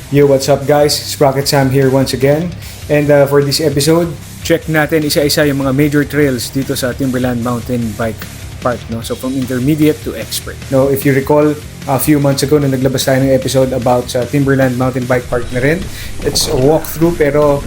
Yo, what's up guys? Sprocket Sam here once again. And for this episode, check natin isa-isa yung mga major trails dito sa Timberland Mountain Bike Park. No? So from intermediate to expert. No, if you recall, a few months ago na naglabas tayo ng episode about sa Timberland Mountain Bike Park na rin. It's a walkthrough pero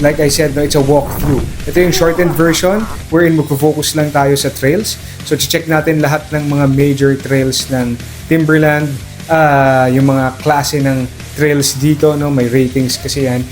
like I said, no, it's a walkthrough. Ito yung shortened version wherein magpo-focus lang tayo sa trails. So check natin lahat ng mga major trails ng Timberland, yung mga klase ng trails dito, no, may ratings kasi yan.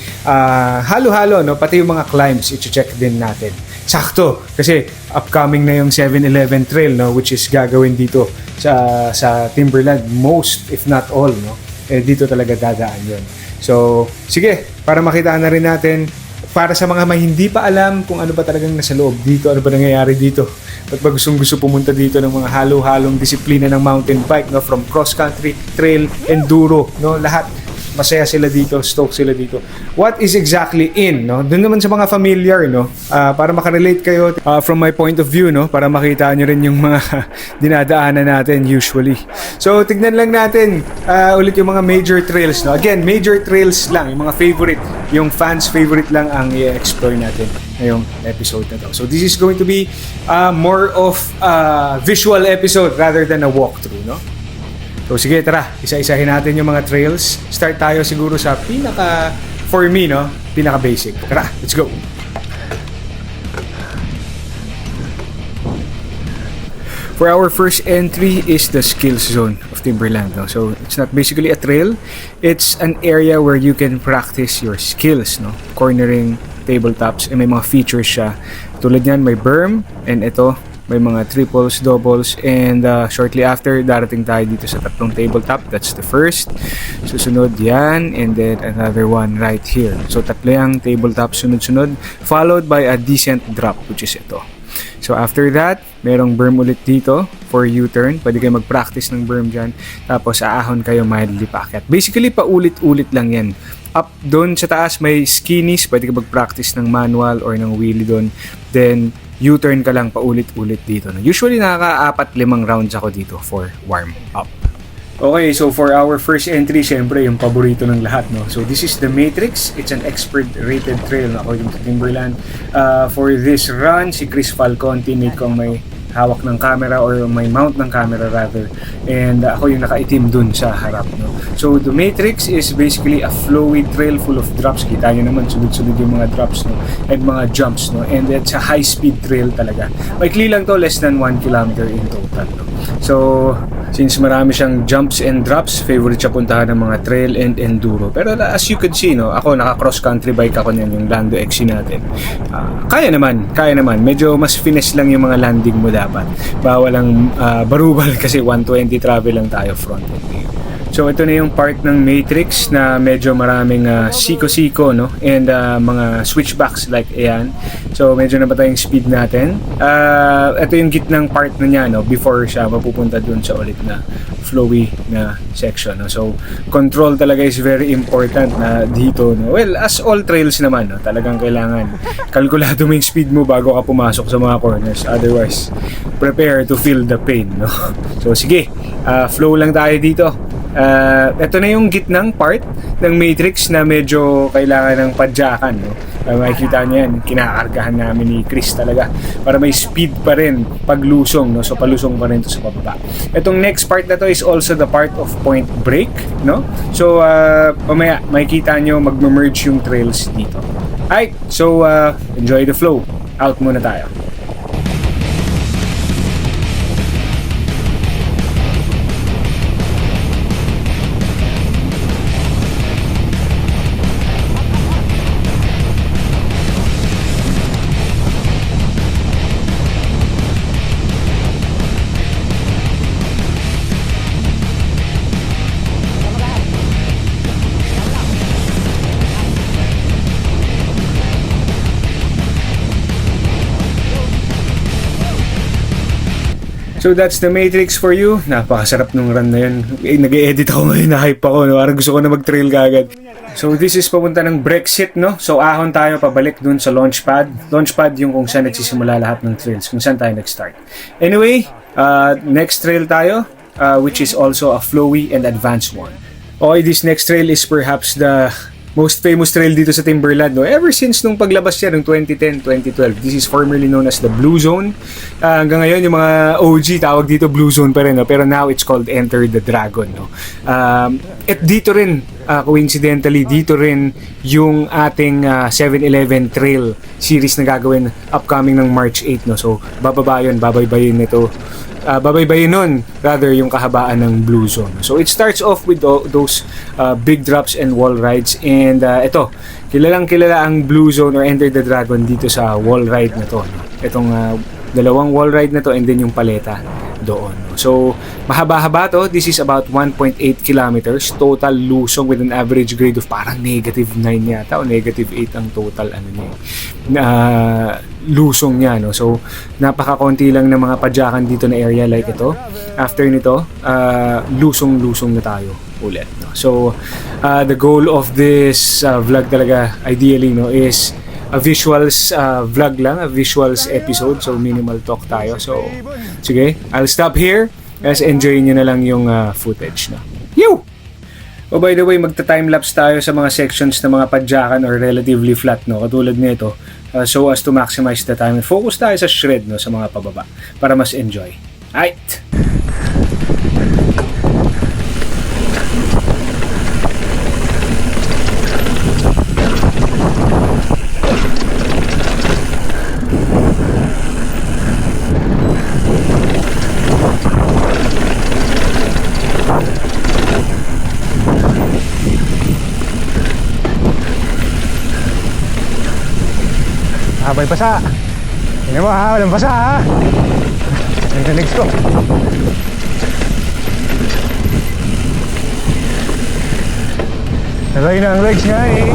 Halo-halo, no, pati yung mga climbs i-check din natin. Sakto kasi upcoming na yung 7-Eleven trail, no, which is gagawin dito sa Timberland, most if not all, no. Dito talaga dadaan 'yon. So, sige, para makita na rin natin, para sa mga may hindi pa alam kung ano ba talagang nasa loob dito, ano ba nangyayari dito. At ba gusto pumunta dito ng mga halo-halong disiplina ng mountain bike, no, from cross country, trail, enduro, no, lahat. Masaya sila dito, stoked sila dito. What is exactly in, no? Doon naman sa mga familiar, no? Para makarelate kayo from my point of view, no? Para makita nyo rin yung mga dinadaanan natin usually. So, tignan lang natin ulit yung mga major trails, no? Again, major trails lang, yung mga favorite, yung fans favorite lang ang i-explore natin ngayong episode na to. So, this is going to be more of a visual episode rather than a walkthrough, no? So sige, tara, isa-isahin natin yung mga trails. Start tayo siguro sa for me, no, pinaka basic. Tara, let's go. For our first entry is the skills zone of Timberland, no? So it's not basically a trail, it's an area where you can practice your skills, no? Cornering, tabletops, may mga features siya. Tulad niyan, may berm, and ito may mga triples, doubles, and shortly after darating tayo dito sa tatlong tabletop. That's the first. Susunod yan, and then another one right here. So tatlo yung tabletop sunod-sunod, followed by a decent drop, which is ito. So after that, merong berm ulit dito for U-turn. Pwede kayo mag-practice ng berm dyan. Tapos aahon kayo mildly paakyat. Basically, paulit-ulit lang yan. Up doon sa taas may skinnies, pwede ka mag-practice ng manual or ng wheelie doon. Then U-turn ka lang paulit-ulit dito. Usually nakaka-4-5 rounds ako dito for warm up. Okay, so for our first entry, syempre yung paborito ng lahat, no. So this is the Matrix. It's an expert rated trail, no, according to Timberland. For this run, si Chris Falcon, teammate ko may hawak ng camera or may mount ng camera rather, and ako yung nakaitim dun sa harap, no. So the Matrix is basically a flowy trail full of drops. Kita nyo naman sunod-sunod yung mga drops, no, and mga jumps, no, and it's a high speed trail talaga. Maikli lang to, less than 1 kilometer in total, no. So since marami siyang jumps and drops, favorite siya puntahan ng mga trail and enduro. Pero as you can see, no, ako naka cross country bike ako niyan, yung Lando XC natin. Kaya naman. Medyo mas finesse lang yung mga landing mo dapat. Bawal ang barubal kasi 120 travel lang tayo front and rear. So ito na yung part ng Matrix na medyo maraming siko-siko, no, and mga switchbacks like ayan. So medyo na ba tayong speed natin. Ito yung gitnang part na niya, no, before siya mapupunta dun sa ulit na flowy na section, no. So control talaga is very important na dito, no. Well, as all trails naman, no, talagang kailangan kalkulado mo yung speed mo bago ka pumasok sa mga corners. Otherwise, prepare to feel the pain, no. So sige, flow lang tayo dito. Ito na yung gitnang part ng Matrix na medyo kailangan ng padyakan, no? Makikita niyo yan, kinakargahan namin ni Chris talaga para may speed pa rin paglusong, no? So palusong pa rin to sa pababa. Itong next part na to is also the part of point break, no? So mamaya makikita niyo mag-merge yung trails dito. Alright, so enjoy the flow. Out muna tayo. So that's the Matrix for you. Napakasarap nung run na yun. Nag-e-edit ako ngayon, na-hype ako, no? Parang gusto ko na mag-trail kagad. So this is papunta ng Brexit, no? So ahon tayo pabalik dun sa launchpad. Launchpad yung kung saan nagsisimula lahat ng trails, kung saan tayo nag-start. Anyway, next trail tayo, which is also a flowy and advanced one. Okay, this next trail is perhaps the most famous trail dito sa Timberland, no? Ever since nung paglabas niya ng 2010, 2012. This is formerly known as the Blue Zone. Hanggang ngayon, yung mga OG tawag dito Blue Zone pa rin, no? Pero now it's called Enter the Dragon, no? At dito rin, coincidentally, dito rin yung ating 7-Eleven Trail series na gagawin upcoming ng March 8, no? So, babaybayin nito. Babaybayin nun rather yung kahabaan ng Blue Zone. So it starts off with those big drops and wall rides, and ito, kilalang kilala ang Blue Zone or Enter the Dragon dito sa wall ride na to, no? Itong dalawang wall ride na to and then yung paleta doon. So mahaba-haba to. This is about 1.8 kilometers total lusong with an average grade of parang -9 yata o -8 ang total lusong niya, no? So napakakonti lang ng mga padyakan dito na area like ito. After nito, lusong-lusong na tayo ulit, no? So the goal of this vlog talaga ideally, no, is a visuals vlog lang, a visuals episode. So minimal talk tayo. So sige, I'll stop here. Guys, enjoy nyo na lang yung footage, no? Yo! Oh, by the way, magta-timelapse tayo sa mga sections na mga padyakan or relatively flat, no? Katulad nito, so as to maximize the time. Focus tayo sa shred, no, sa mga pababa para mas enjoy. Alright! Habay pasa. Tingnan mo ha, walang pasa ha. Ayun ang legs ko. Nalay na ang legs nga eh.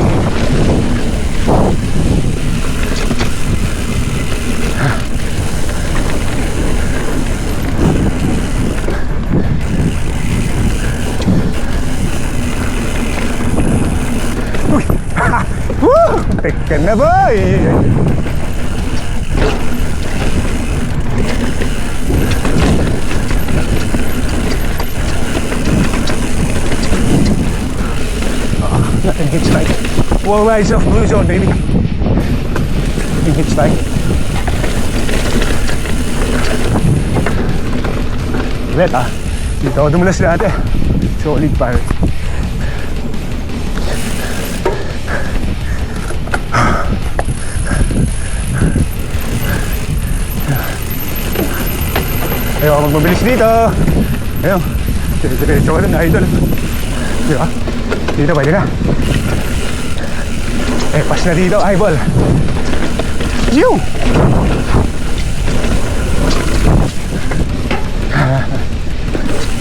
Uy! Woo! Teka na boy! Nothing hits like wall rides of Blue Zone, baby. Nothing hits like ulit dito ako dumulas lahat eh. Solid fire. Ayaw ako magmabilis dito. Ayaw, diretso ka na, idol. Diba? Dito, pwede na. Eh, pas na dito, eyeball. Yo!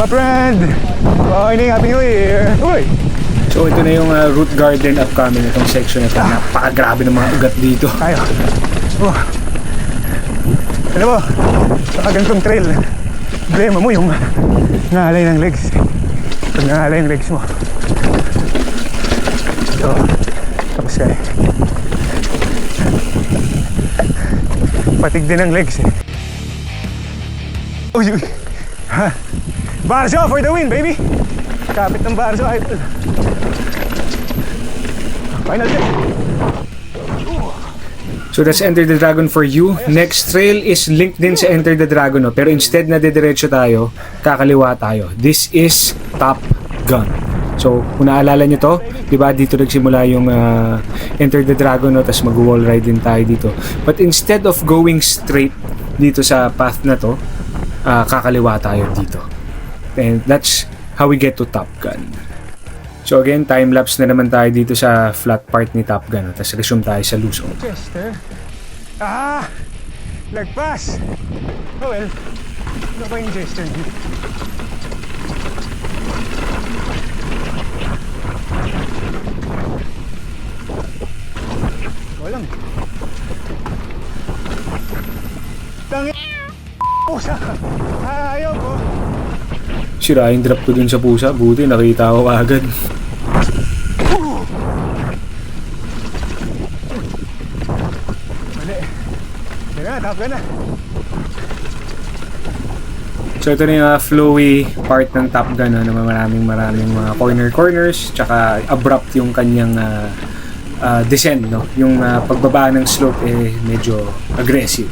My friend! Okay, Happy New Year! Uy! So ito na yung root garden upcoming itong section na ito. Napakagrabe ng mga ugat dito. Tayo. Alam mo, sa ganitong trail, problema mo yung nangalay ng legs. Pag nangalay yung legs mo, ito, tapos ka eh. Patig din ang legs eh. Uy, uy. Ha? Barso for the win, baby! Kapit ng Barso, idol. Final check. So that's Enter the Dragon for you. Next trail is linked din sa Enter the Dragon, no? Pero instead na didiretso tayo, kakaliwa tayo. This is Top Gun. So kung naalala nyo to, diba dito nagsimula yung Enter the Dragon, no? Tapos mag-wall ride din tayo dito. But instead of going straight dito sa path na to, kakaliwa tayo dito. And that's how we get to Top Gun. So again, time-lapse na naman tayo dito sa flat part ni Top Gun. Tapos resume tayo sa Luzon. Chester? Lagpas! Oh well, ano ba yung Chester dito? Walang. Tangi! Pusa! Ayaw ko! Sira yung drop ko dun sa pusa. Buti nakita ko agad. Mali. Tira, Top Gun na. So ito na yung flowy part ng Top Gun, no, na maraming mga corners, tsaka abrupt yung kanyang descent, no. Yung pagbaba ng slope medyo aggressive.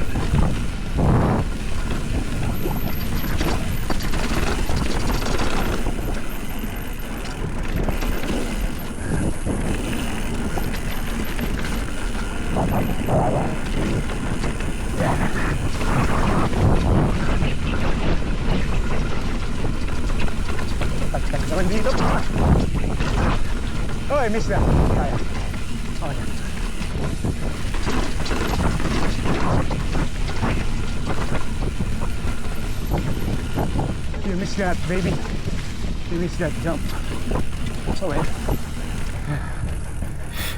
Naman dito. Oh, I missed that. Kaya. Oh, yeah. You missed that, baby. You missed that jump. So,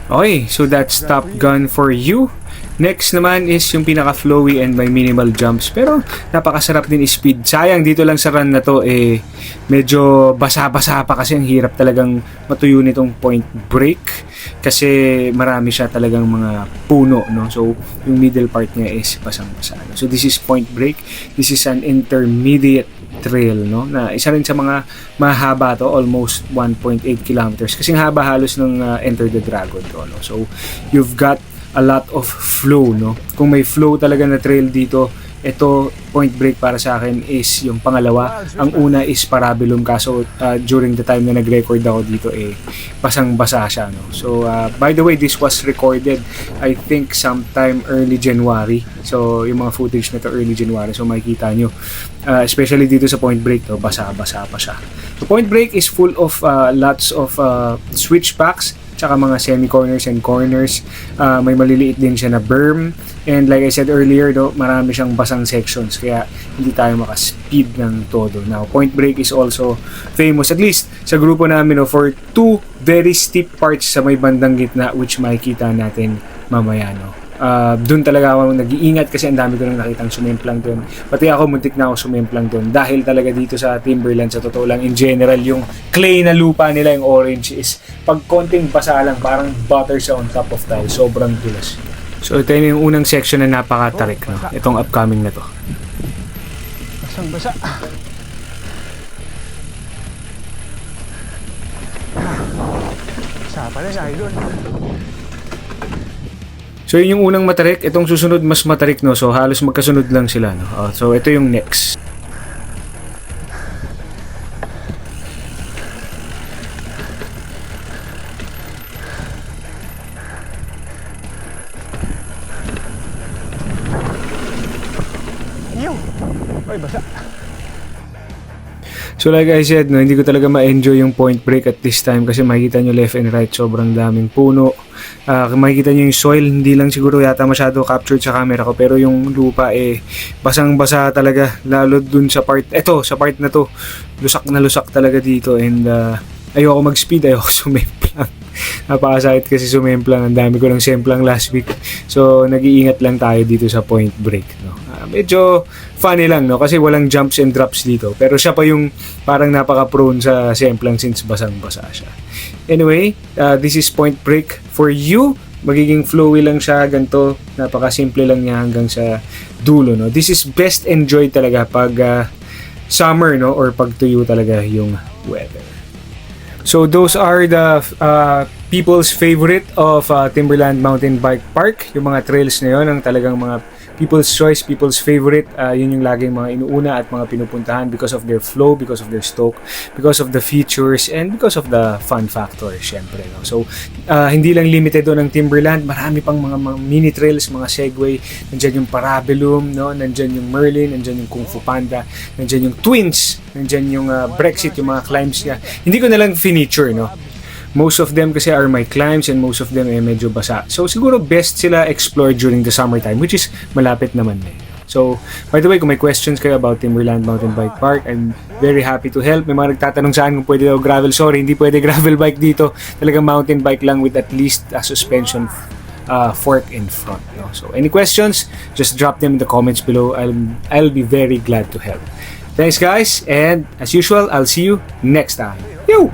Okay, so that's Top Gun for you. Next naman is yung pinaka-flowy and may minimal jumps. Pero napakasarap din speed. Sayang dito lang sa run na to medyo basa-basa pa kasi ang hirap talagang matuyo nitong Point Break. Kasi marami siya talagang mga puno, no? So yung middle part niya is basang-basa. So this is Point Break. This is an intermediate trail, no? Na isa rin sa mga mahaba to, almost 1.8 kilometers. Kasi haba halos ng Enter the Dragon to, no? So you've got a lot of flow, no? Kung may flow talaga na trail dito, ito Point Break para sa akin is yung pangalawa. Ang una is Parabolum, kaso during the time na nag-record ako dito basang-basa siya, no? So by the way, this was recorded I think sometime early January. So yung mga footage na to early January, so makikita nyo especially dito sa Point Break to, basa-basa pa siya. So Point Break is full of lots of switchbacks, tsaka mga semi-corners and corners. May maliliit din siya na berm. And like I said earlier, marami siyang basang sections, kaya hindi tayo makaspeed ng todo. Now, Point Break is also famous, at least sa grupo namin, for two very steep parts sa may bandang gitna, which makikita natin mamaya, no? Doon talaga ako nag-iingat kasi ang dami ko nang nakitang sumemplang doon. Pati ako muntik na ako sumemplang doon dahil talaga dito sa Timberland, sa totoo lang, in general, yung clay na lupa nila, yung orange, is pag konting basa lang, parang butter siya on top of tile. Sobrang dulas. So ito yung unang section na napakatarik, no? Itong upcoming na to. Basang-basa. Basa pala sa doon. So yun yung unang matarik. Itong susunod mas matarik, no? So halos magkasunod lang sila, no? So ito yung next. Ay, basa. So like I said, no, hindi ko talaga ma-enjoy yung Point Break at this time kasi makikita nyo left and right, sobrang daming puno. Makikita nyo yung soil, hindi lang siguro yata masyado captured sa camera ko, pero yung lupa basang-basa talaga, lalo dun sa part, sa part na to, lusak talaga dito, and ayoko mag-speed, ayoko sumemplang. Napakasakit kasi sumemplang, ang dami ko ng semplang last week. So nag-iingat lang tayo dito sa Point Break, no? Medyo funny lang, no? Kasi walang jumps and drops dito. Pero siya pa yung parang napaka-prone sa semplang since basang-basa siya. Anyway, this is Point Break for you. Magiging flowy lang siya, ganito. Napaka-simple lang niya hanggang sa dulo, no? This is best enjoyed talaga pag summer, no? Or pag tuyo talaga yung weather. So those are the people's favorite of Timberland Mountain Bike Park. Yung mga trails na yun, ang talagang mga people's choice, people's favorite. Yun yung laging mga inuuna at mga pinupuntahan because of their flow, because of their stoke, because of the features, and because of the fun factor, syempre, no? So hindi lang limited doon ang Timberland, marami pang mga mini trails, mga Segway. Nandyan yung Parabolum, no? Nandyan yung Merlin, nandyan yung Kung Fu Panda, nandyan yung Twins, nandyan yung Brexit, yung mga climbs niya. Hindi ko na lang finiture, no? Most of them kasi are my climbs and most of them medyo basa. So siguro best sila explore during the summertime, which is malapit naman . So, by the way, kung may questions kayo about Timberland Mountain Bike Park, I'm very happy to help. May mga nagtatanong saan kung pwede daw gravel. Sorry, hindi pwede gravel bike dito. Talagang mountain bike lang with at least a suspension fork in front, no? So any questions, just drop them in the comments below. I'll be very glad to help. Thanks guys, and as usual, I'll see you next time. Yo!